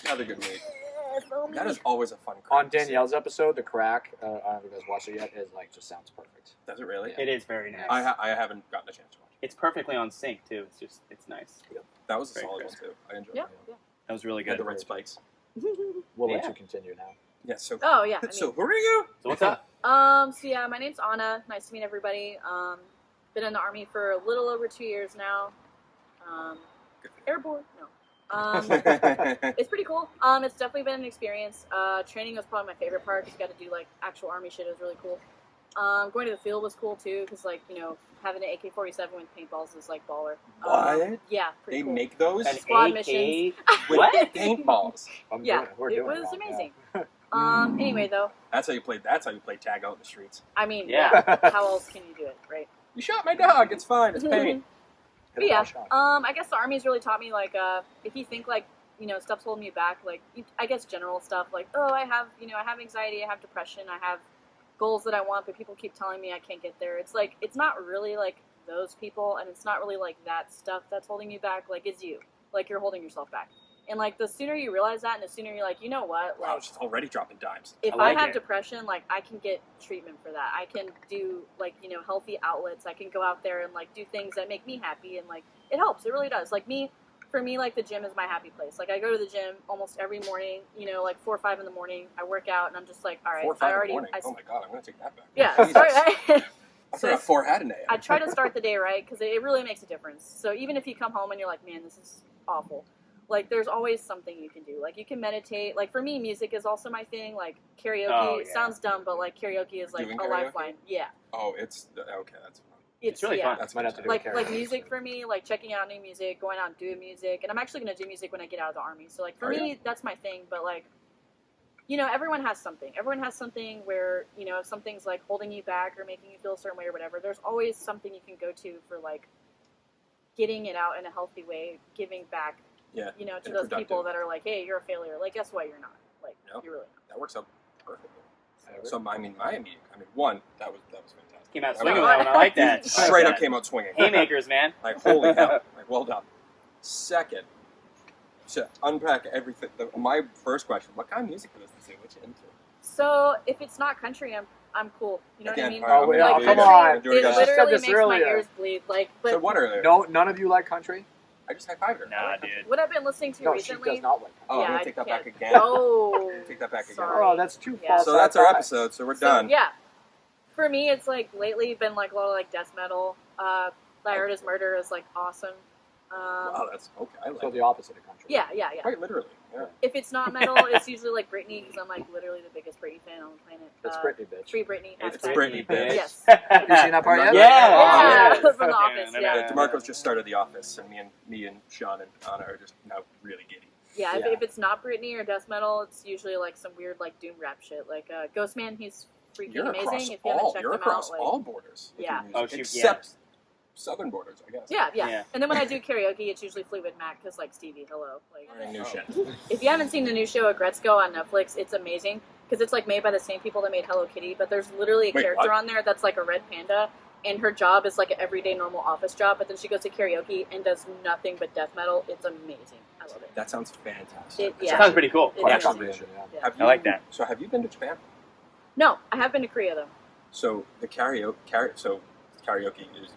Another good week. That is always a fun On Danielle's episode, The Crack, I don't know if you guys watched it yet, it just sounds perfect. Does it really? It is very nice. I haven't gotten a chance to watch it. It's perfectly on sync too. It's nice. Yep. That was a Very solid crisp. one too. I enjoyed Yeah, it. yeah. That was really Had good. the right spikes. We'll let Yeah. you continue now. Yeah, so Oh, yeah. so who are you? So what's up? So yeah, my name's Anna. Nice to meet everybody. Been in the Army for a little over 2 years now. Airborne? No. It's pretty cool. It's definitely been an experience. Training was probably my favorite part because you got to do like actual Army shit. It was really cool. Going to the field was cool too because like, you know, having an AK-47 with paintballs is like baller. What? Yeah, pretty They cool. make those An Squad AK? missions. with What? paintballs. Yeah, We're it doing was all, amazing. yeah. Anyway though, That's how you play tag out in the streets. I mean, Yeah. yeah. How else can you do it, right? You shot my dog. It's fine. It's paint. But yeah, I guess the Army's really taught me, like, if you think, like, you know, stuff's holding you back, like, I guess general stuff, like, oh, I have anxiety, I have depression, I have goals that I want, but people keep telling me I can't get there. It's like, it's not really, like, those people, and it's not really, like, that stuff that's holding you back, like, it's you. Like, you're holding yourself back. And, like, the sooner you realize that, and the sooner you're like, you know what, Wow, like, she's already dropping dimes. if I like I have it. depression, like, I can get treatment for that. I can do, like, you know, healthy outlets. I can go out there and, like, do things that make me happy, and, like, it helps. It really does. Like, for me, like, the gym is my happy place. Like, I go to the gym almost every morning, you know, like 4 or 5 in the morning. I work out, and I'm just like, all right, 4 or 5 I already... in the morning. Oh my god, I'm gonna take that back. Yeah, Jesus. sorry. I forgot 4 had an AM. I try to start the day right, because it really makes a difference. So even if you come home and you're like, man, this is awful, like, there's always something you can do. Like, you can meditate. Like, for me, music is also my thing. Like, karaoke. Oh, yeah. Sounds dumb, but, like, karaoke is, like, Doing a karaoke? lifeline. Yeah. Oh, it's okay. That's fun. It's really yeah. fun. That's Might have to do good. Like karaoke. music for me, like checking out new music, going out and doing music, and I'm actually gonna do music when I get out of the Army. So like for Oh, me, that's my thing. But like, you know, everyone has something. Everyone has something where, you know, if something's like holding you back or making you feel a certain way or whatever, there's always something you can go to for like getting it out in a healthy way, giving back. Yeah, You know, to and those people productive. that are like, hey, you're a failure. Like, guess what? You're not. Like, Nope. you're really not. That works out perfectly. So I mean, one that was fantastic. Came out That swinging was- though, and I like that. I like Straight up that. came out swinging. Haymakers, man. Like, holy hell. Like, well done. Second, to unpack everything, my first question, what kind of music is this? What you into? So if it's not country, I'm cool. You know what I mean? all right, Oh, wait, I'm oh, gonna come do on. do it It again. She said literally this makes my earlier. ears bleed. Like, but So what earlier? No, none of you like country? I just high-fived her. Nah, dude. what I've been listening to No, she recently. does not like country. Oh, Yeah, I'm going I to take that can't. back again. Oh, Take that back again. sorry. Oh, that's too Yeah. false. So that's our episode, so we're done. Yeah. For me, it's like lately been like a lot of like death metal. Diarta's Murder is like awesome. Wow, that's okay. I like So it. the opposite of country. Yeah. Quite literally, yeah. If it's not metal, it's usually like Britney because I'm like literally the biggest Britney fan on the planet. It's Britney, bitch. Free Britney. It's hashtag. Britney, bitch. Yes. Have you seen that part yet? Yeah. Yeah. From The Office, yeah. Yeah, DeMarco's just started The Office, and me and Sean and Anna are just now really giddy. Yeah, Yeah. if it's not Britney or death metal, it's usually like some weird like doom rap shit. Like Ghostman, he's freaking You're amazing. across If you haven't all. checked You're him across out, like all borders. with Yeah. your Oh, music, shoot, except southern borders, I guess. yeah. Yeah. And then when I do karaoke, it's usually Fleetwood Mac because like Stevie, hello. Like Learning new shit. if you haven't seen the new show Agretzko on Netflix, it's amazing because it's like made by the same people that made Hello Kitty. But there's literally a Wait, character what? on there that's like a red panda, and her job is like an everyday normal office job. But then she goes to karaoke and does nothing but death metal. It's amazing. I love it. That sounds fantastic. Yeah. Sounds pretty cool. It's Quite a amazing. combination, yeah. Yeah. Have I like that. So have you been to Japan? No, I have been to Korea though. So the karaoke is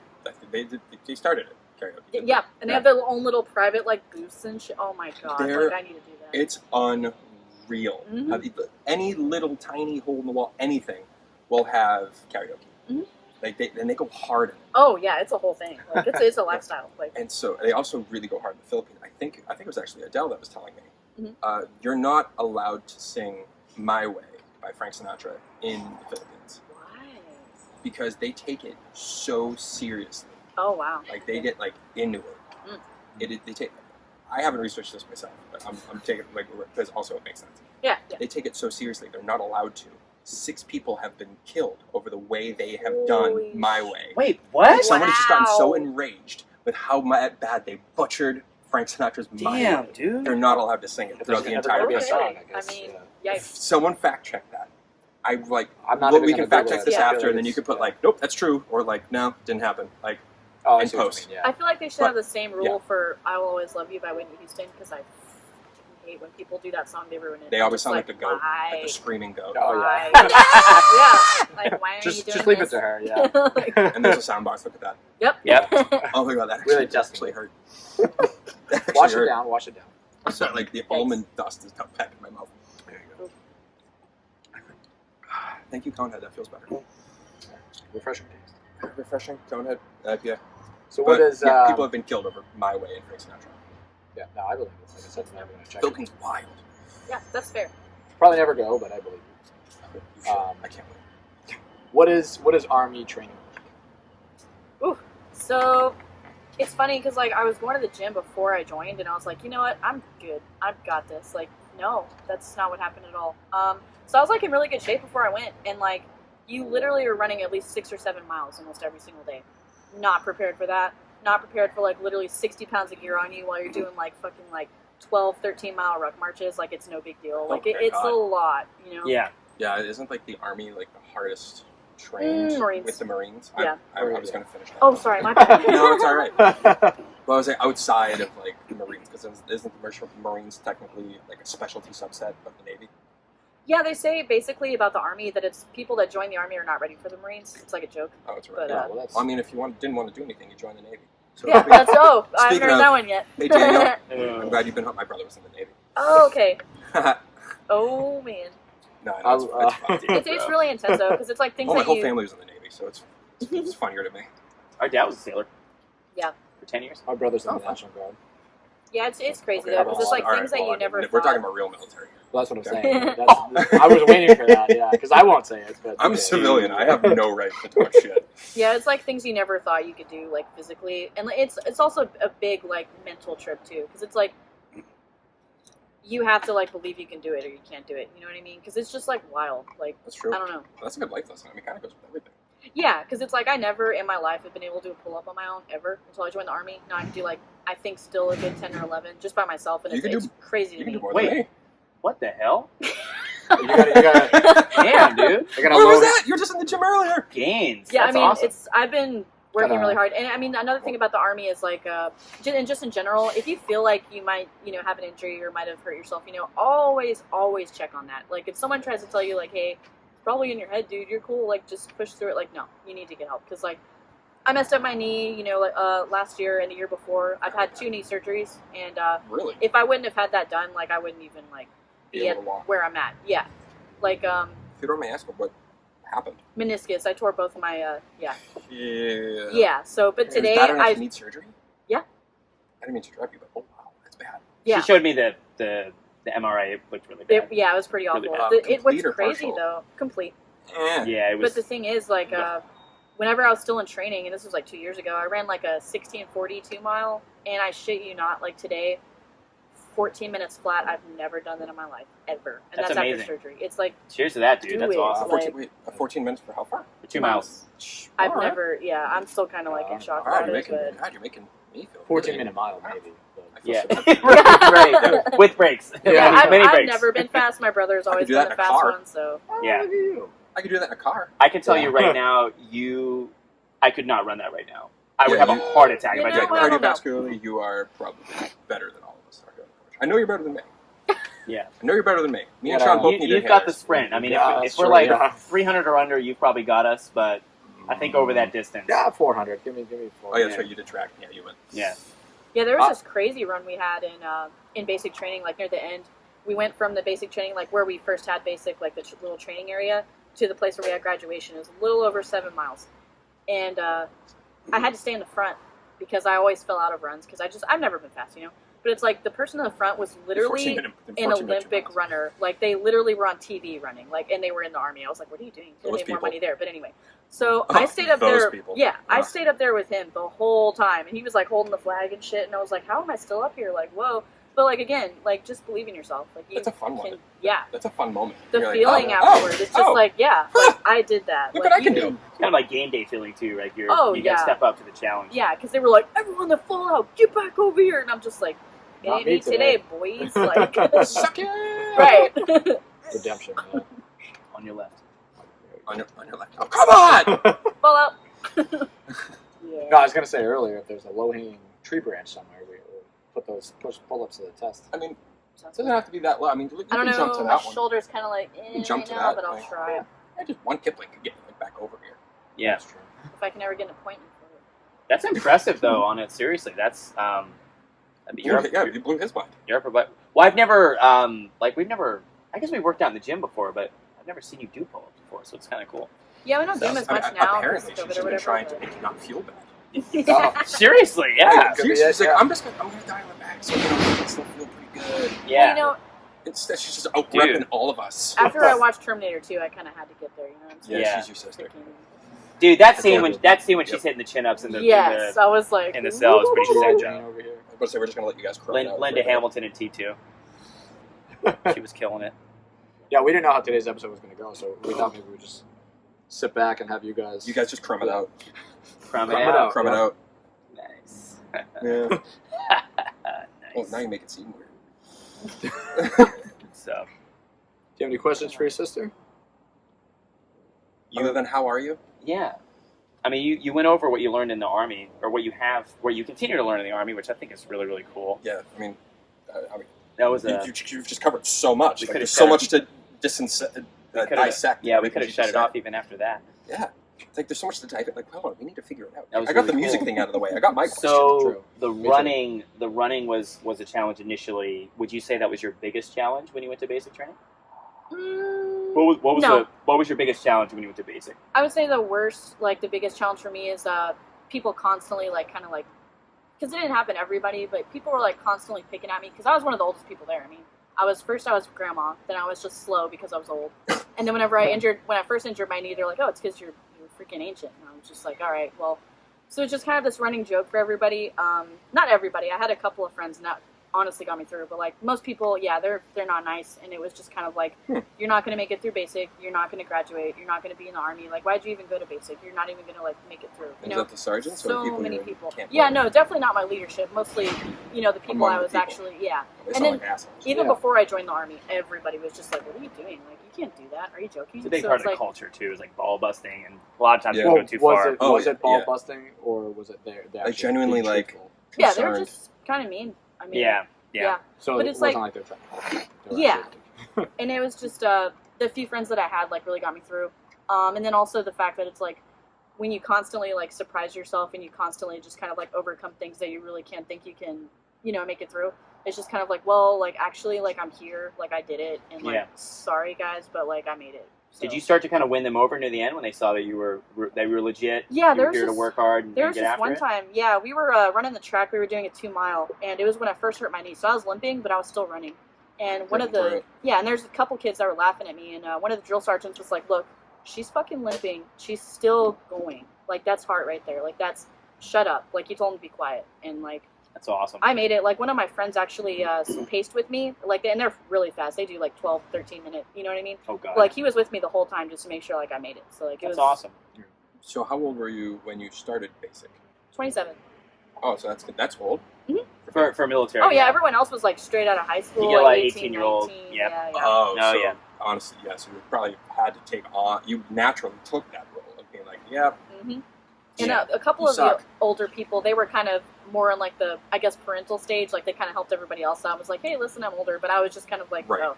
they started it. Karaoke. didn't Yeah, they? and they have their own little private like booths and shit. Oh my god, They're- like I need to do that. It's unreal. Mhm. Any little tiny hole in the wall, anything, will have karaoke. Mhm. Like they go hard in it. Oh yeah, it's a whole thing. Like it's a lifestyle. Like And so they also really go hard in the Philippines. I think it was actually Adele that was telling me, Mhm. You're not allowed to sing "My Way" by Frank Sinatra in the Philippines why? because they take it so seriously. Oh wow. Like they get like into it. Mm. They take. I haven't researched this myself, but I'm taking like because also it makes sense. Yeah. Yeah. They take it so seriously; they're not allowed to. 6 people have been killed over the way they have done Holy "My shit. Way." Wait, what? Someone has just gotten so Wow. enraged with how bad they butchered Frank Sinatra's "My Damn, Way." dude. They're not allowed to sing it If throughout there's the never entire gonna be a Okay. episode. song, I guess. I mean, yeah. If someone fact check that, I like. I'm not Well, even we gonna can fact Google check it. this Yeah. after, and then you could put like, "Nope, that's true," or like, "No, didn't happen." Like, Oh, I in see what you post. mean, yeah. I feel like they should But- have the same rule yeah. for "I Will Always Love You" by Whitney Houston because I hate when people do that song. They ruin it. They I'm always just sound like the goat, why? like the screaming goat. Oh, Why? yeah. yeah. Like, why are you doing Just leave it this? to her. Yeah. Like, And there's a sound box. Look at that. Yep. Oh my god, that Really actually hurt. That actually Wash it hurt. down. Wash it down. So like the almond dust is got back in my mouth. There you go. Thank you, Conehead. That feels better. Refreshing taste. Refreshing, Conehead. IPA. So what But, is? yeah, people have been killed over my way and Frank Sinatra. Yeah, no, I believe it. Like I said, I'm gonna check. Philippines wild. yeah, that's fair. Probably never go, but I believe you. You should. I can't wait. What is army training? So it's funny because like I was going to the gym before I joined, and I was like, you know what, I'm good. I've got this. Like, no, that's not what happened at all. So I was like in really good shape before I went, and like you literally are running at least 6 or 7 miles almost every single day. Not prepared for that. Not prepared for like literally 60 pounds of gear on you while you're doing like fucking like 12, 13 mile ruck marches. Like it's no big deal. Like Oh my it's God. a lot, you know. Yeah. Yeah, isn't like the army like the hardest trained Marines. with the Marines? Yeah. I was going to finish that. Oh, sorry, my bad. No, it's all right. But I was like outside of like the Marines because isn't the Marines technically like a specialty subset of the Navy? Yeah, they say basically about the Army that it's people that join the Army are not ready for the Marines. It's like a joke. Oh, it's right. But, Yeah, well, that's, I mean, if you didn't want to do anything, you join the Navy. So Yeah, that's I haven't Speaking heard of- that one yet. Hey Daniel, I'm glad you've been home. My brother was in the Navy. Oh, okay. no, Oh man, I know, it's fun. it's really intense though because it's like things Oh, my that whole you. family was in the Navy, so it's funnier to me. Our dad was a sailor. Yeah. For 10 years. my brother's in Oh, the fun. National Guard. Yeah, it's crazy Okay, though because it's like all things right, that you well, never. We're talking thought. about real military. Well, that's what I'm Okay. saying. I was waiting for that. Yeah, because I won't say it. But I'm a okay. civilian. I have no right to talk shit. Yeah, it's like things you never thought you could do like physically, and like, it's also a big like mental trip too because it's like you have to like believe you can do it or you can't do it. You know what I mean? Because it's just like wild. Like That's true. I don't know. That's a good life lesson. I mean, it kind of goes with everything. Yeah, because it's like I never in my life have been able to do a pull up on my own ever until I joined the Army. Now I can do like I think still a good 10 or 11 just by myself, and You can do- it's crazy You to can me. do more Wait. than me. What the hell? You gotta. Damn, dude. I gotta What was load- that? You were just in the gym earlier. Gains. Yeah, That's I mean, awesome. I've been working Gotta- really hard, and I mean, another thing about the Army is like, and just in general, if you feel like you might, have an injury or might have hurt yourself, always check on that. Like, if someone tries to tell you, like, hey, it's probably in your head, dude, you're cool, like, just push through it. Like, no, you need to get help because, like, I messed up my knee, last year and the year before. I've had 2 knee surgeries, and Really? if I wouldn't have had that done, like, I wouldn't even like Be be able at to walk. where I'm at. Yeah, like If you don't mind me asking, what happened? meniscus. I tore both of my Yeah. yeah. So, but It was today bad enough I to need surgery? Yeah. I didn't mean to interrupt you, but oh wow, that's bad. yeah. She showed me the MRI. It looked really bad. It was pretty awful. Really bad. It was Complete or crazy partial? though, complete. Eh. Yeah, it was. But the thing is, like, whenever I was still in training, and this was like 2 years ago, I ran like a 16:42 mile, and I shit you not, like today, 14 minutes flat. I've never done that in my life ever, and That's that's amazing. after surgery. It's like Cheers to that, dude. Do That's it. awesome. Like- 14 minutes for how far? For 2 miles. I've All right. never. Yeah, I'm still kind of like in shock All right, about it. But you're making me feel 14-minute mile, maybe. I feel Yeah. so bad. right. With breaks. yeah, Many I've breaks. never been fast. My brother's I could always do been that a in a fast car. one. So Yeah. Look at you. I could do that in a car. I can tell Yeah. you right now, I could not run that right now. I would Yeah, have you- a heart attack if You I know tried to what? run. I don't know. Cardiovascularly, you are probably better than all of us. I know you're better than me. Yeah. I know you're better than me. Me and Yeah, Sean both need You've got the inhalers. sprint. I mean, Yeah, if that's we're true, like yeah. 300 or under, you've probably got us. But I think over that distance. Yeah, 400. Give me 400. Oh, yeah, that's right. You did track. Yeah, you went. Yeah. yeah, there was this crazy run we had in basic training, like near the end. We went from the basic training, like where we first had basic, like the little training area, to the place where we had graduation. It was a little over 7 miles, and I had to stay in the front because I always fell out of runs because I've never been fast, But it's like the person in the front was literally 14 an minute Olympic miles. runner. Like they literally were on TV running, like, and they were in the Army. I was like, what are you doing? You Those made more people. money there. But anyway, so Oh, I stayed up those there. people. Yeah, I Yeah. stayed up there with him the whole time, and he was like holding the flag and shit. And I was like, how am I still up here? Like, whoa. But like again, like just believe in yourself. Like you That's a fun can, one. yeah. That's a fun moment. The You're like, feeling oh, afterwards, it's just oh, like, yeah, like, I did that. Look like, what I can you do. It's kind of like game day feeling too, right? You Oh, got yeah. to step up to the challenge. Yeah, because they were like, everyone that fall out, get back over here, and I'm just like, Not it me ain't today, today. boys. Like, Suck it. right. Redemption. Yeah. On your left. On your left. Oh, come on! Fall out. No, I was gonna say earlier, if there's a low-hanging tree branch somewhere, we'll put those pull-ups to the test. I mean, It doesn't have to be that low. I mean, you I don't can jump to know. My that one. shoulder's kind of like can jump to right now, that, but I'll like- try. Just one Kipling could get me like, back over here. Yeah, That's true. If I can ever get an appointment for it. that's impressive though. On it, seriously, that's I mean, You blew his mind. You're up, but well, I've never we've never. I guess we've worked out in the gym before, but I've never seen you do pull-ups before, so it's kind of cool. Yeah, we don't do them as much now. Apparently, because she's COVID or been trying whatever. to make you not feel bad. Yeah. Seriously, yeah, Could be She's it, like, yeah. I'm gonna dial it back so you can still feel pretty good. yeah. You know, Instead, she's just out repping all of us. after I watched Terminator 2, I kind of had to get there. You know what I'm saying? Yeah. She's your sister. Freaking- Dude, that scene when Yep. she's hitting the chin ups in the Yes, I was like. in the cell is pretty She's sad. Jane over here. I was about to say, we're just gonna let you guys cry. Linda Hamilton in T2. She was killing it. Yeah, we didn't know how today's episode was going to go, so we thought maybe we would just sit back and have you guys. You guys just crumb it out. Crumb it Crumb it out. out. Crumb it out. Nice. Yeah. nice. Oh, now you make it seem weird. So, Do you have any questions for your sister? Other than how are you? yeah. I mean, you went over what you learned in the Army, or what you continue to learn in the Army, which I think is really, really cool. Yeah, I mean, That was you've just covered so much. We Like, could've there's so shut much to dissect. Yeah, we could have shut it off even after that. Yeah. It's like there's so much to type. Like, hold on, we need to figure it out. That was I got really the music cool. thing out of the way. I got my question. So True. the Me too. running was a challenge initially. Would you say that was your biggest challenge when you went to basic training? What was your biggest challenge when you went to basic? I would say the worst, like the biggest challenge for me is people constantly because it didn't happen to everybody, but people were like constantly picking at me because I was one of the oldest people there. I mean, I was grandma, then I was just slow because I was old, and then when I first injured my knee, they're like, oh, it's because you're freaking ancient, and I was just like, all right, well, so it's just kind of this running joke for everybody. Not everybody. I had a couple of friends, and that honestly got me through, but like most people, yeah, they're not nice, and it was just kind of like, you're not going to make it through basic, you're not going to graduate, you're not going to be in the Army, like why'd you even go to basic, you're not even going to like make it through, you Is know? that the sergeants or So people many you're in people. camp Yeah, with? no, definitely not my leadership, mostly, the people Among I the was people. actually, yeah. They And sound then like assholes. even Yeah. before I joined the Army, everybody was just like, what are you doing, like you can't do that, are you joking? It's a big So part it's of the like, culture too. Is like ball busting, and a lot of times Yeah. people go too far. Was it ball yeah. busting, or was it there? Like, genuinely, like, yeah, they were concerned. just kind of mean. I mean, Yeah. So But it it's wasn't like- like they're trying. They were Yeah. actually- and it was just the few friends that I had like really got me through, and then also the fact that it's like when you constantly like surprise yourself and you constantly just kind of like overcome things that you really can't think you can make it through. It's just kind of like, well, like actually, like I'm here, like I did it, and like Yeah. sorry guys, but like I made it. So. Did you start to kind of win them over near the end when they saw that you were legit? Yeah, you there were was here to this- work hard and, There and was get just after one it. time, yeah, we were running the track. We were doing a 2-mile, and it was when I first hurt my knee. So I was limping, but I was still running. And one of Getting the through it. and there's a couple kids that were laughing at me, and one of the drill sergeants was like, "Look, she's fucking limping. She's still going. Like that's heart right there. Like that's shut up. Like you told him to be quiet." And like That's awesome. I made it. Like one of my friends actually paced with me. Like and they're really fast. They do like 12, 13 minute. You know what I mean? Oh god. Like he was with me the whole time just to make sure like I made it. So like it That's was awesome. So how old were you when you started basic? 27. Oh, so that's old. For military. Oh yeah, everyone else was like straight out of high school. You get, like, 18, 18-year-old, 19, yep. yeah. Oh, No, so yeah. honestly, yes, you probably had to take on. You naturally took that role of being like, yeah, hmm And Yeah. a couple You of suck. the older people, they were kind of more on like the, I guess, parental stage. Like they kind of helped everybody else out. I was like, hey, listen, I'm older, but I was just kind of like, Right. oh,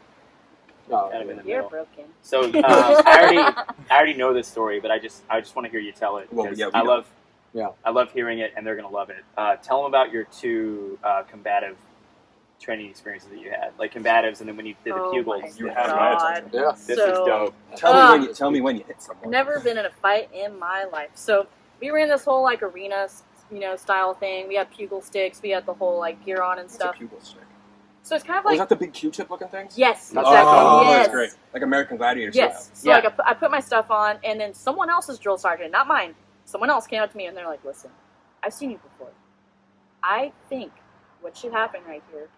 No, Kind of in the you're middle. broken. So I already know this story, but I just want to hear you tell it. Well, 'cause yeah, we I know. love hearing it, and they're gonna love it. Tell them about your two combative training experiences that you had, like combatives, and then when you did the Oh pugils. my You This had my God. attention. Yeah. is So- dope. Tell me when you hit someone. Never been in a fight in my life. So we were in this whole like arena, style thing. We had pugil sticks. We had the whole like gear on and What's a stuff. pupil stick? So it's kind of Was like that the big Q-tip looking things? yes, That's exactly. Oh, yes. that's great. Like American Gladiator Yes. style. So Yeah. like I put my stuff on, and then someone else's drill sergeant, not mine, someone else came up to me and they're like, "Listen, I've seen you before. I think what should happen right here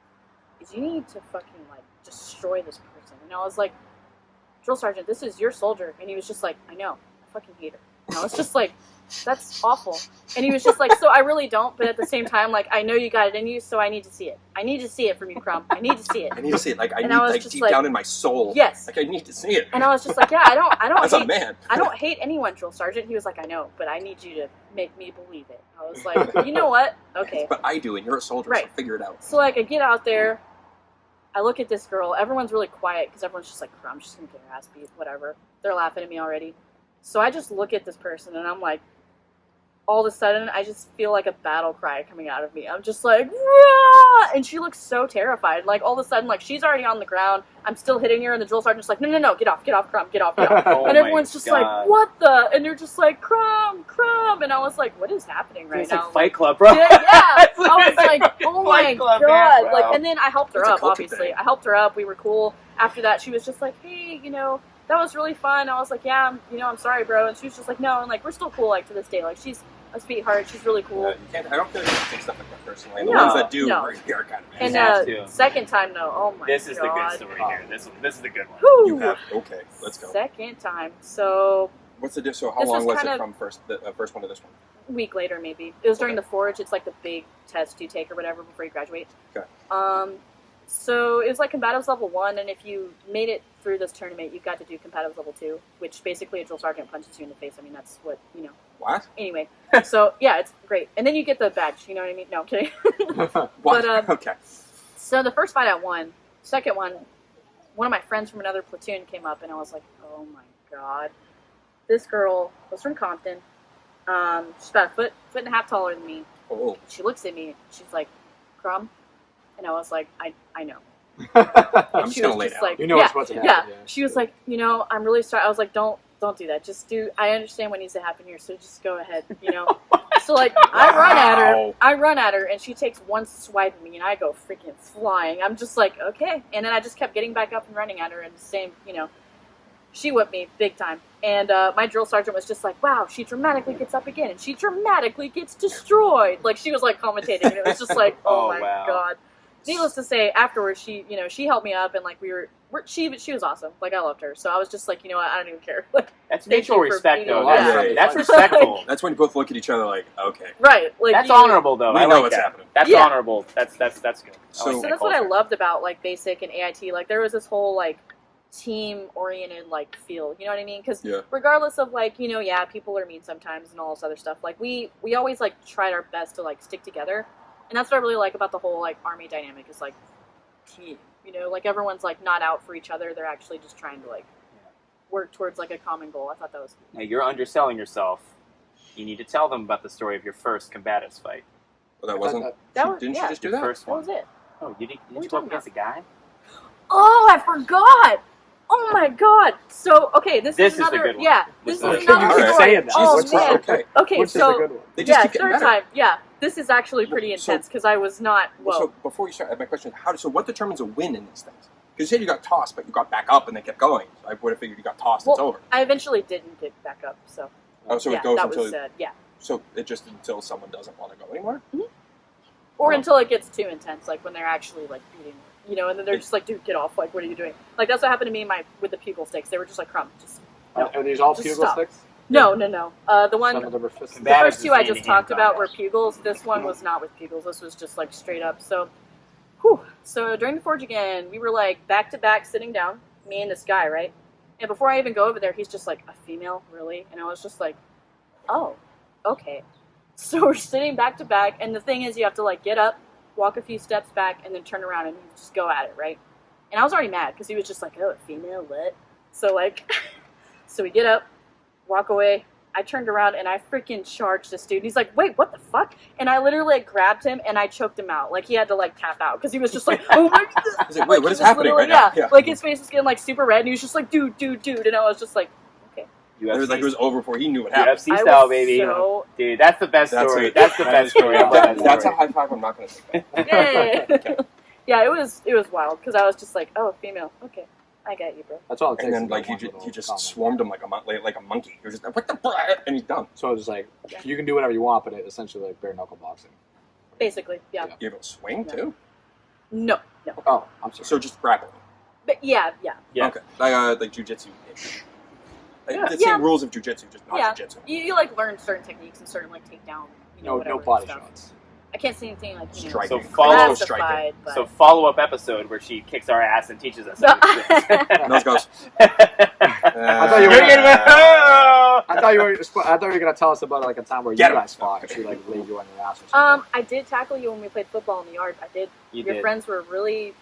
is you need to fucking like destroy this person." And I was like, "Drill sergeant, this is your soldier," and he was just like, "I know, I fucking hate her." And I was just like, "That's awful." And he was just like, "So I really don't, but at the same time, like I know you got it in you, so I need to see it. I need to see it from you, Crum. I need to see it." I need to see it. Like I And need I was like just deep like- down in my soul. Yes. Like I need to see it. And I was just like, "Yeah, I don't As a hate man. I don't hate anyone, drill sergeant." He was like, "I know, but I need you to make me believe it." I was like, "You know what? Okay." But I do, and you're a soldier, Right. so figure it out. So like I get out there, I look at this girl. Everyone's really quiet because everyone's just like, Crum, she's going to get her ass beat, whatever. They're laughing at me already. So I just look at this person, and I'm like, all of a sudden, I just feel like a battle cry coming out of me. I'm just like, Rah! And she looks so terrified. Like, all of a sudden, like, she's already on the ground. I'm still hitting her, and the drill sergeant's like, no, get off, Crum, get off. Oh And everyone's just God. like, what the? And they're just like, Crum. And I was like, what is happening right It's now? like Fight Club, bro. Yeah, I was like, oh my Fight Club, God. man, bro. Like, and then I helped her It's a up, culture obviously. thing. I helped her up. We were cool. After that, she was just like, hey, that was really fun. I was like, yeah, I'm sorry, bro. And she was just like, no. And, like, we're still cool, like, to this day. Like, she's a sweetheart. She's really cool. You can't, I don't feel like you can take stuff like that personally. And No, the ones that do no. are kind of And You have to. second time, though, oh my This is the good God. story here. This is the good one. Whew. You have, okay, let's go. Second time. So, What's the difference? So how This long was was it kind from the first one to this one? a week later, maybe. It was during the forge. It's like the big test you take or whatever before you graduate. Okay. So it was like combatives level 1, and if you made it through this tournament, you got to do combatives level 2, which basically a drill sergeant punches you in the face. I mean, that's what, What? Anyway, so yeah, it's great. And then you get the badge, you know what I mean? No, I'm kidding. What? But, okay. So the first fight I won. Second one of my friends from another platoon came up, and I was like, oh my God. This girl was from Compton. She's about a foot and a half taller than me. Oh. She looks at me, she's like, Crum? And I was like, I know. I'm And just she gonna was lay just down. like, You know yeah, what's supposed to yeah. happen. She was like, I'm really sorry. I was like, don't do that. Just I understand what needs to happen here, so just go ahead, So, like, I run at her, and she takes one swipe at me, and I go freaking flying. I'm just like, okay. And then I just kept getting back up and running at her, and the same, she whipped me big time. And my drill sergeant was just like, wow, she dramatically gets up again, and she dramatically gets destroyed. Like, she was, like, commentating, and it was just like, oh my wow. God. Needless to say, afterwards, she helped me up, and, like, she was awesome. Like, I loved her. So I was just like, you know what, I don't even care. Like, That's Thank mutual you for respect, being though. a- That's, Yeah. that's respectful. That's when you both look at each other like, okay. right. Like, That's you- honorable, though. We I know like what's that. happening. That's Yeah. honorable. That's good. So- I So like that that's what I culture. loved about, like, basic and AIT. Like, there was this whole, like, team-oriented, like, feel. You know what I mean? Because Yeah. regardless of, like, yeah, people are mean sometimes and all this other stuff. Like, we always, like, tried our best to, like, stick together. And that's what I really like about the whole, like, Army dynamic is, like, team. Like, everyone's, like, not out for each other. They're actually just trying to, like, work towards, like, a common goal. I thought that was Now, you're underselling yourself. You need to tell them about the story of your first combatives fight. Well, that wasn't. That was- Didn't yeah. she just do Your that? first that one. was it. Oh, you didn't What are you you go up talking against a guy? Oh, I forgot! Oh my God! So, okay, this This is is the another, good one. yeah, This this is is the another good one. story. Saying that. Oh, Jesus man. Christ, okay. Okay, Which is the so, good one? They just yeah, keep getting third better. time, yeah. This is actually pretty So- intense because I was not, So before you start, my question is, so what determines a win in these things? Because you said you got tossed, but you got back up and they kept going. I would have figured you got tossed, it's Well, over. I eventually didn't get back up, so. Oh, so yeah, it goes that until was, yeah. so it just until someone doesn't want to go anymore. Or Oh. until it gets too intense, like when they're actually, like, beating, and then they're just like, dude, get off, like, what are you doing? Like, that's what happened to me with the pupil sticks. They were just like, Crum, just, no. Are these all Just bugle stop. sticks? No. The one, Some of them are fisted. the That first is two I just just hand-to-hand talked about were combat. pugils. This one was not with pugils. This was just, like, straight up. So, whew. So during the forge again, we were, like, back to back sitting down, me and this guy, right? And before I even go over there, he's just like, a female, really? And I was just like, oh, okay. So we're sitting back to back, and the thing is, you have to, like, get up, walk a few steps back, and then turn around and just go at it, right? And I was already mad, because he was just like, oh, a female, what? So, like, so we get up, walk away. I turned around, and I freaking charged this dude. He's like, wait, what the fuck? And I literally, like, grabbed him, and I choked him out. Like, he had to, like, tap out, because he was just like, oh my God. He's like, wait, what he is was happening right literally- now? Yeah, like, his face was getting, like, super red, and he was just like, dude. And I was just like, It was like it was over before he knew what happened. UFC I style, was baby. so... Dude, that's the best That's story. it. That's the best story. I love that That's a story. high five I'm not going to take back. Yeah. Yeah, it was wild, because I was just like, oh, female, okay, I got you, bro. That's all it takes. And then to like go you one just, little you just comment. swarmed him like a monkey. He was just like, what the fuck? And he's done. So it's like you can do whatever you want, but it's essentially like bare knuckle boxing. Basically, yeah. You have a swing too. No. Oh, I'm sorry. So just grappling. But yeah. Yeah. Okay. Like jujitsu. Like, Yeah. the same Yeah. rules of jujitsu, just not Yeah. jujitsu. You like learn certain techniques and certain like takedown, no whatever body stuff. shots. I can't say anything like Striking. So follow- classified, but So follow-up episode where she kicks our ass and teaches us. No. Nose goes. I thought you were You're gonna- I thought you were gonna tell us about like a time where Get you him. guys fought and she like laid you on your ass or something. I did tackle you when we played football in the yard. I did. You Your did. friends were really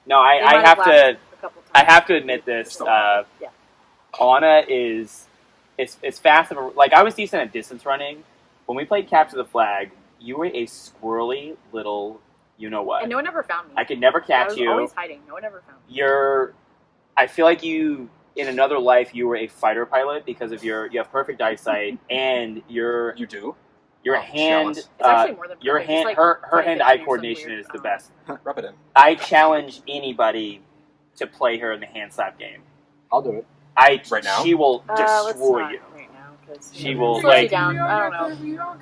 No, They I might have laughed to. a couple I times. have to admit this. Still Uh, Yeah. Anna is it's fast. Like I was decent at distance running. When we played capture the flag, you were a squirrely little. You know what? And no one ever found me. I could never I catch was you. always hiding. No one ever found me. You're. I feel like you. In another life, you were a fighter pilot because of you have perfect eyesight and your You do? hand. Jealous. It's actually more than Your perfect. It's hand, like her 2015 hand-eye or something coordination weird. is I the don't know. best. Rub it in. I challenge anybody to play her in the hand slap game. I'll do it. Right now? She will Let's destroy not you. right now, because She will, slow you like- down. I don't know.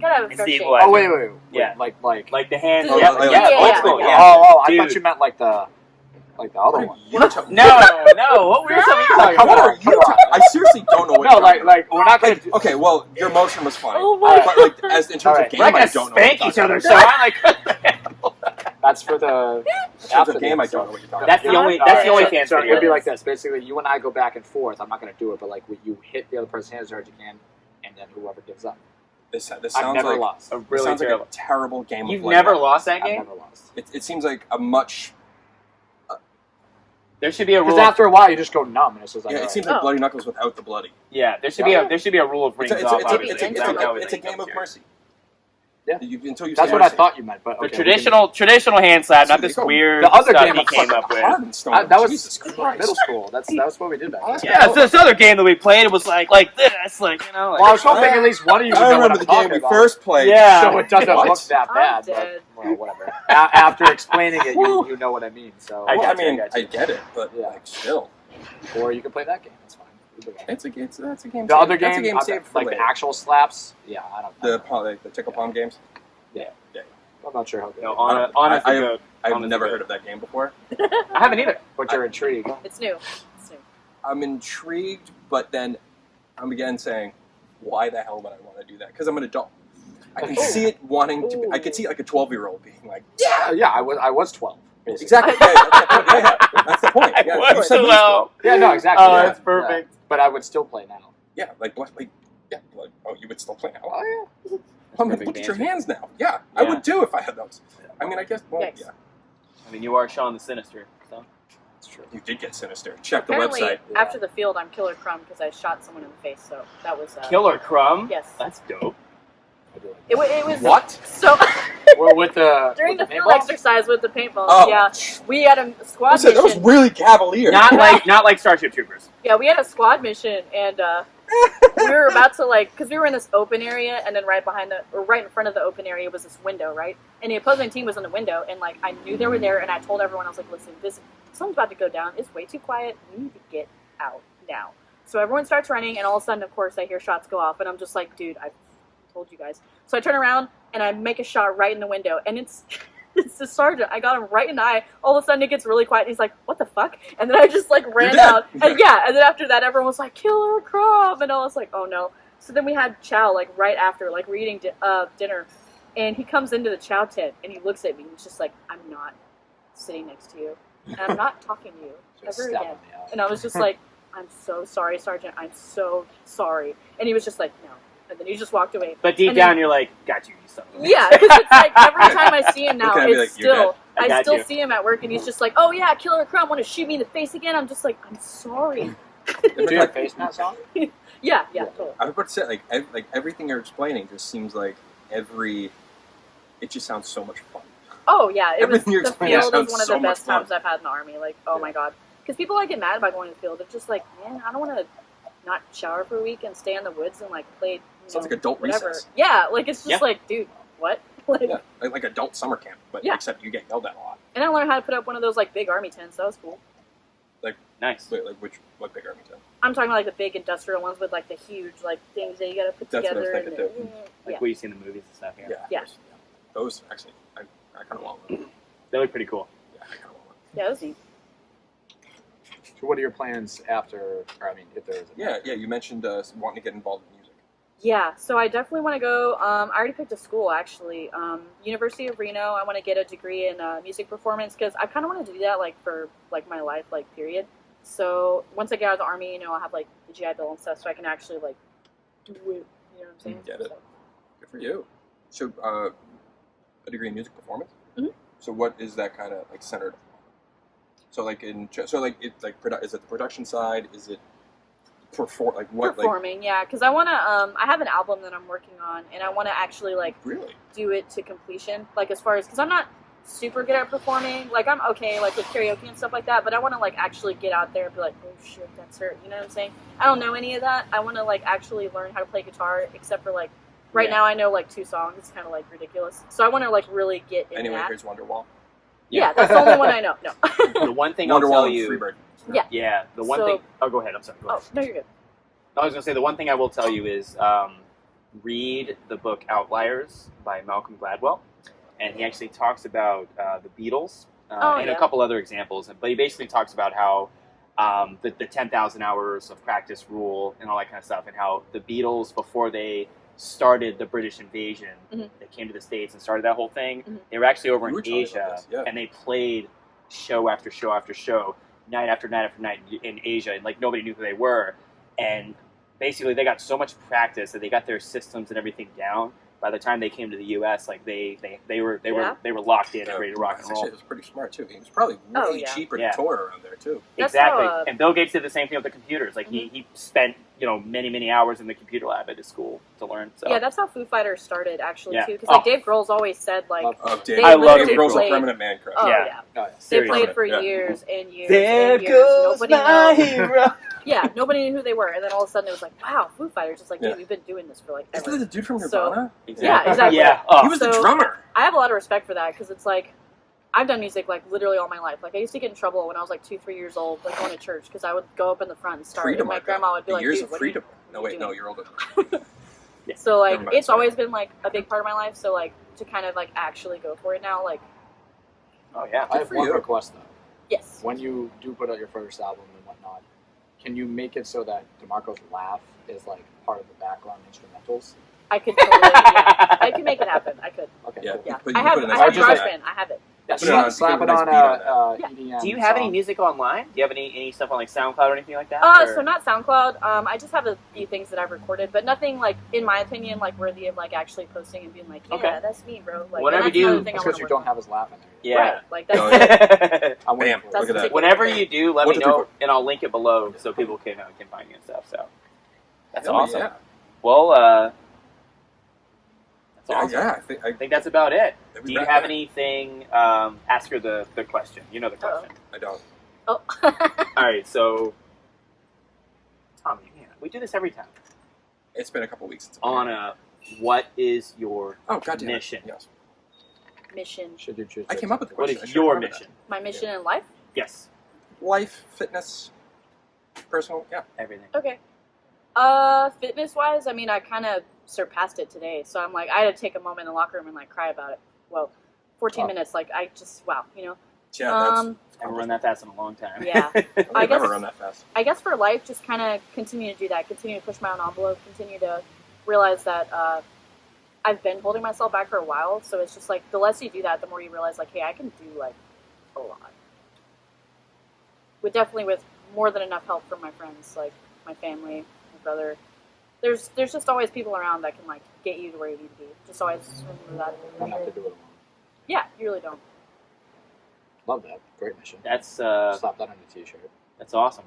Gotta have a And fair Steve shake. will- Oh wait. Yeah. Like Like the hand. Oh, yeah, like- yeah, yeah, old yeah, school. yeah. Yeah. I Dude. thought you meant like the other What one. are you talking No, what weird stuff are you talking Come What about? are you talking? I seriously don't know what No, you're talking like we're not gonna. about. Okay, well, your motion was funny. Oh my But like, as in terms Alright. of game, We're not I gonna don't know what you're spank each talking other, about. so I'm like, That's for the. In terms after of the game, I episode. don't know what you're talking That's about. the only. No, That's the only so- fan So video. it'd be like this. Basically, you and I go back and forth. I'm not gonna do it, but like you hit the other person's hand as hard as you can, and then whoever gives up. This I've sounds never like lost. A this really sounds like terrible. a terrible game You've of Bloody never Knuckles. lost that I've game. never lost. It seems like a much. There should be a Because rule. after a while, you just go numb, and it's just like. Yeah, it alright. seems like Oh. Bloody Knuckles without the bloody. Yeah, there should be a rule of rings It's off. a Obviously, it's That was it's a rings game up of here. mercy. Yeah. Until you That's say what I mercy. thought you meant, but The okay, traditional hand slap, not See, this they go- weird The other stuff game he was came fucking up with. Hard and stone. that was Jesus Christ. middle school. That's what we did back then. Yeah, so this other game that we played, it was like this, like you know. Like, Well, I was hoping at least one of you would I know what remember I'm the game talking we about. first played. Yeah. So it doesn't What? look that I'm bad, dead. but well, whatever. After explaining it, you know what I mean. So, I Well, got I you, mean, I got you. I get it, but Yeah. like still, or you can play that game. That's fine. Either way. that's a game. The other That's a game, game saved for like the later. actual slaps. Yeah, I don't. The tickle palm games. I'm not sure how good. No, it is. honest I- to God, I've honest never to heard of that game before. God. I haven't either. But you're intrigued. It's new. It's new. I'm intrigued, but then I'm again saying, why the hell would I want to do that? Because I'm an adult. I can Oh. see it wanting to. I Ooh. can see like a 12-year-old being like, Yeah, I was 12. Basically. exactly. Yeah, that's the point. Yeah, What you said the middle hell? school. Yeah, no, exactly. Oh, yeah, that's perfect. yeah. But I would still play now. Yeah, like oh, you would still play now? Oh yeah. I mean, Perfect look at your answer. hands now. Yeah, I Yeah. would too if I had those. I mean, I guess. Well, Yikes. yeah, I mean, you are Sean the Sinister. So. That's true. you did get sinister. Check the Apparently, website. Yeah. after the field, I'm Killer Crum because I shot someone in the face. So that was Killer Crum. Yes. That's dope. I do like It was What? So Well, with the during with the the field paintball? exercise with the paintballs, Oh, yeah, we had a squad Listen, that was mission. really cavalier. Not like Starship Troopers. Yeah, we had a squad mission, and we were about to because we were in this open area, and then right in front of the open area was this window, right? And the opposing team was in the window, and like I knew they were there, and I told everyone, I was like, listen, something's about to go down. It's way too quiet. We need to get out now. So everyone starts running, and all of a sudden, of course, I hear shots go off, and I'm just like, dude, I told you guys. So I turn around and I make a shot right in the window, and it's the sergeant. I got him right in the eye. All of a sudden it gets really quiet, and he's like, what the fuck? And then I just like ran dead. out. And yeah, and then after that everyone was like, Killer Crum, and I was like, oh no. So then we had chow like right after, like we're eating dinner, and he comes into the chow tent and he looks at me and he's just like, I'm not sitting next to you, and I'm not talking to you Just ever stab again. in the eye. And I was just like, I'm so sorry, Sergeant. I'm so sorry. And he was just like, no. And then he just walked away. But deep And then- down, you're like, got you, you son of a bitch." Yeah, because it's like every time I see him now, Look at me it's like, "You're still, I I got still you." see him at work, and he's just like, oh yeah, Killer Crum, want to shoot me in the face again? I'm just like, I'm sorry. Do you have face mask on? Yeah, totally. I was about to say, like everything you're explaining just seems like it just sounds so much fun. Oh yeah, it was Everything you're the explaining field sounds was one of so the much best fun. times I've had in the army. Like, oh my god, because people like get mad about going to the field. They're just like, man, I don't want to not shower for a week and stay in the woods and like play. Sounds like adult whatever. recess. Yeah, like it's just Yeah. like, dude, what? Like, Yeah, like adult summer camp, but Yeah. except you get yelled at a lot. and I learned how to put up one of those like big army tents. That was cool. Nice. Wait, like what big army tent? I'm talking about like the big industrial ones with like the huge like things that you gotta put That's what I was together. thinking, and, Like yeah. what you see in the movies and stuff. Yeah. Yeah, Yeah. of course. Those actually, I kind of want one. They look pretty cool. Yeah, I kind of want one. Yeah, it was neat. So what are your plans after, or I mean, if there is a Yeah. You mentioned wanting to get involved in music. Yeah, so I definitely want to go. I already picked a school actually. University of Reno. I want to get a degree in music performance because I kind of want to do that like for like my life, like period. So once I get out of the army, I'll have like the GI Bill and stuff, so I can actually like do it. You know what I'm saying? Get it. So, Good for you. So, a degree in music performance. Mhm. So, what is that kind of like centered? So like it's like is it the production side? Is it performing? Yeah, because I want to. I have an album that I'm working on, and I want to actually like really do it to completion. Like as far as because I'm not super good at performing. Like I'm okay like with karaoke and stuff like that, but I want to like actually get out there and be like, oh shit, that's her. You know what I'm saying? I don't know any of that. I want to like actually learn how to play guitar, except for like right now I know like 2 songs. It's kind of like ridiculous. So I want to like really get in anyway. that. Here's Wonderwall. Yeah, that's the only one I know. No. The one thing I'll tell you. Freebird. Yeah. The one thing. Oh, go ahead. I'm sorry. Go ahead. Oh no, you're good. I was going to say the one thing I will tell you is read the book Outliers by Malcolm Gladwell, and he actually talks about the Beatles and a couple other examples. But he basically talks about how the 10,000 hours of practice rule and all that kind of stuff, and how the Beatles before they started the British invasion, they came to the States and started that whole thing. They were actually over in Asia, and they played show after show after show, night after night after night in Asia, and like nobody knew who they were. And basically, they got so much practice that they got their systems and everything down. By the time they came to the U.S., like they were locked in and ready to rock and roll. It was pretty smart too. It was probably way cheaper to tour around there too. Exactly. And Bill Gates did the same thing with the computers. Like he spent many hours in the computer lab at his school to learn. So. Yeah, that's how Foo Fighters started actually too. Because like Dave Grohl's always said like I love Dave Grohl's a permanent man crush. Oh yeah. They played for years and years. There and years. goes Nobody my knows. hero. Yeah, nobody knew who they were, and then all of a sudden it was like, wow, Foo Fighters. It's like, dude, we've been doing this for like ever. Isn't that the dude from Nirvana? Yeah, exactly. Yeah. He was the drummer. I have a lot of respect for that because it's like, I've done music like literally all my life. Like I used to get in trouble when I was like 2-3 years old, like going to church because I would go up in the front and start, and my grandma would be like, years dude, of freedom. No, wait, no, you're older. So like, it's always been like a big part of my life. So like, to kind of like actually go for it now, like. Oh yeah, I have one request though. Yes. When you do put out your first album and whatnot, can you make it so that DeMarco's laugh is like part of the background instrumentals? I could totally. Yeah. I can make it happen. I could. Okay. Yeah. Cool. Yeah. But I have GarageBand. I have it. Yeah, slap it on EDM. Do you have any music online? Do you have any stuff on like SoundCloud or anything like that? So not SoundCloud. I just have a few things that I've recorded, but nothing like, in my opinion, like worthy of like actually posting and being like, yeah, that's me, bro. Like, whatever you do, that's because you don't have his laugh in there. Yeah. Right. Like that's I'm Bam. waiting for it. Look at that. Whatever you do, let me know, and I'll link it below so people can find you and stuff. So that's awesome. Yeah. Well, that's awesome. Yeah, I think that's about it. Do you have anything? Ask her the question. You know the question. I don't. Oh. All right. So, Tommy, we do this every time. It's been a couple weeks since. On what is your mission? Yes. Mission. Should you choose? I came up with the What question. is your mission? My mission in life? Yes. Life, fitness, personal, Everything. Okay. Fitness wise, I mean, I kind of surpassed it today, so I'm like, I had to take a moment in the locker room and like cry about it. Well, 14 minutes, like I just Yeah, that's. Haven't run that fast in a long time. Yeah. I never run that fast. I guess for life, just kind of continue to do that. Continue to push my own envelope. Continue to realize that I've been holding myself back for a while. So it's just like the less you do that, the more you realize like, hey, I can do like a lot. With more than enough help from my friends, like my family, my brother. There's just always people around that can like get you to where you need to be. Just always remember that. You don't have to do it alone. Yeah, you really don't. Love that. Great mission. That's Slap that on a t-shirt. That's awesome.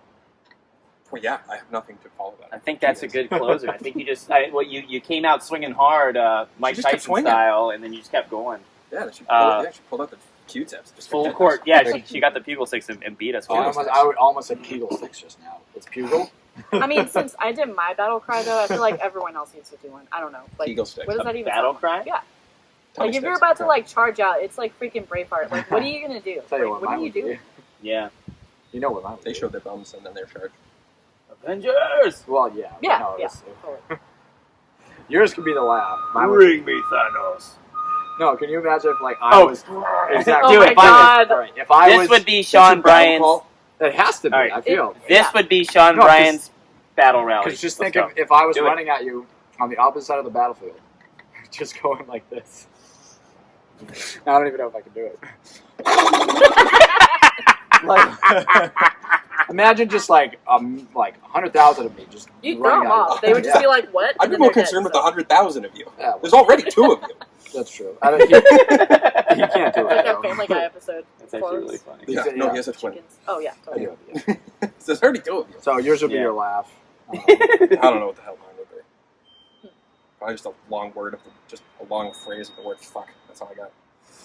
Well, yeah, I have nothing to follow that. I think that's a good closer. I think you came out swinging hard, Mike just kept Tyson swinging. style, and then you just kept going. Yeah, she pulled out the Q-tips. Just Full kept court. Yeah, she got the Pugil sticks and beat us. I would almost say Pugil sticks just now. It's Pugil. I mean, since I did my battle cry though, I feel like everyone else needs to do one. I don't know. Like, Eagle sticks. what does that even Battle sound cry? like? Yeah. Tommy Like if you're sticks. about to like charge out, it's like freaking Braveheart. Like, what are you gonna do? Tell you Like, what what do you do? Yeah. You know what mine would They be. showed their bums and then their charge. Avengers! Well, yeah. Yeah, no, yeah. it's- Totally. Yours could be the laugh. Mine would Bring me Thanos. No, can you imagine if like I was exactly? Oh my if I was- god. Right. If I This was, would be Sean Bryan's. It has to be. All right. I feel. This would be Sean No, 'cause- Bryan's battle rally. Because just Let's think go. if I was Do it. running at you on the opposite side of the battlefield, just going like this. I don't even know if I can do it. Imagine just like 100,000 of me just. You throw running them at off. you. They would just be like, "What?" I'd And be then more they're concerned dead, with the 100,000 of you. Yeah, well, There's already 2 of you. that's true. I don't, you can't do it. Like that though. Family Guy episode. That's actually really funny. Yeah, Yeah. no, he has a twin. Chickens. Oh yeah. I Totally. do, yeah. There's already 2 of you. So yours would be Yeah. your laugh. I don't know what the hell mine would be. Probably just a long word just a long phrase of the word "fuck." That's all I got.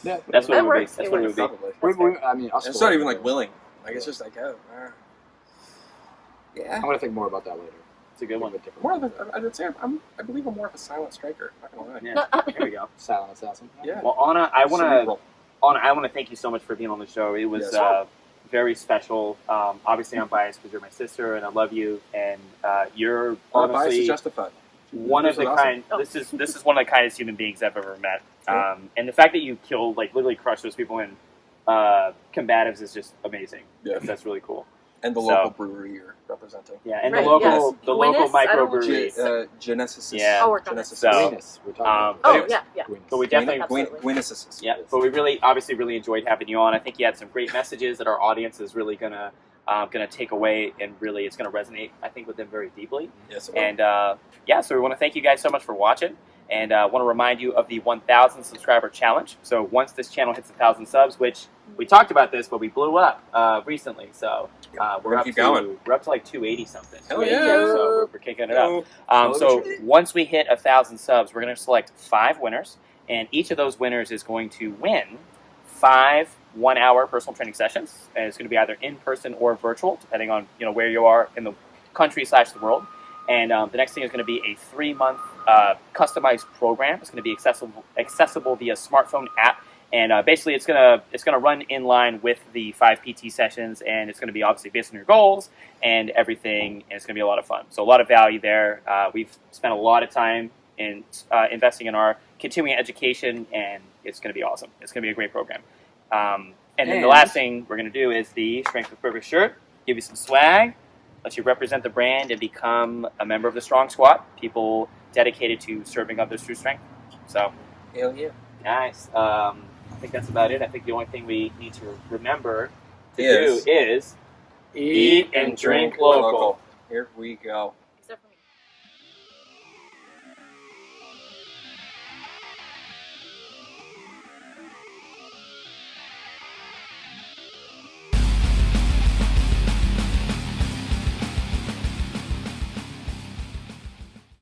Yeah, That's what That it would be. works. That's It what it works. would be. Probably. I mean, us It's four not even would like be- willing. Like it's just like, oh, yeah. I'm gonna think more about that later. It's a good one. Think of a different More of a, I would say I believe I'm more of a silent striker. Not gonna lie. Yeah, there we go. silent assassin. Yeah. Well, Anna, I want to Cerebral. thank you so much for being on the show. It was Yes. very special. Obviously, I'm biased because you're my sister and I love you, and you're All bias honestly is justified. one of This the is awesome. kind. Oh. This is one of the kindest human beings I've ever met. And the fact that you killed, like, literally crushed those people in combatives is just amazing. Yeah. That's really cool. And the So- local brewery you're representing. Yeah, and Right, the local yes. the local Guinness? I don't want microbrewery. Genesis. Yeah. I'll work on it. Genesis. So- Guinness. We're talking about Oh Anyways, yeah, yeah. Guinness. But we definitely Absolutely. Genesis. Yeah, but we really, obviously, really enjoyed having you on. I think you had some great messages that our audience is really gonna take away, and really, it's gonna resonate, I think, with them very deeply. Yes. And yeah, so we want to thank you guys so much for watching, and want to remind you of the 1,000 subscriber challenge. So once this channel hits 1,000 subs, which we talked about this, but we blew up recently, so We're gonna keep going. We're up to like 280 something. Hell 282, yeah. So we're kicking it up. Oh, So once we hit 1,000 subs, we're going to select 5 winners, and each of those winners is going to win 5 one-hour personal training sessions, and it's going to be either in person or virtual, depending on where you are in the country / the world. And the next thing is going to be a 3-month customized program. It's going to be accessible via smartphone app. And basically, it's gonna run in line with the 5 PT sessions, and it's gonna be obviously based on your goals and everything, and it's gonna be a lot of fun. So a lot of value there. We've spent a lot of time in investing in our continuing education, and it's gonna be awesome. It's gonna be a great program. And then the last thing we're gonna do is the Strength with Purpose shirt. Give you some swag, let you represent the brand, and become a member of the Strong Squad. People dedicated to serving others through strength. So. Hell yeah. Nice. I think that's about it. I think the only thing we need to remember to Yes. do is eat and drink local. Here we go.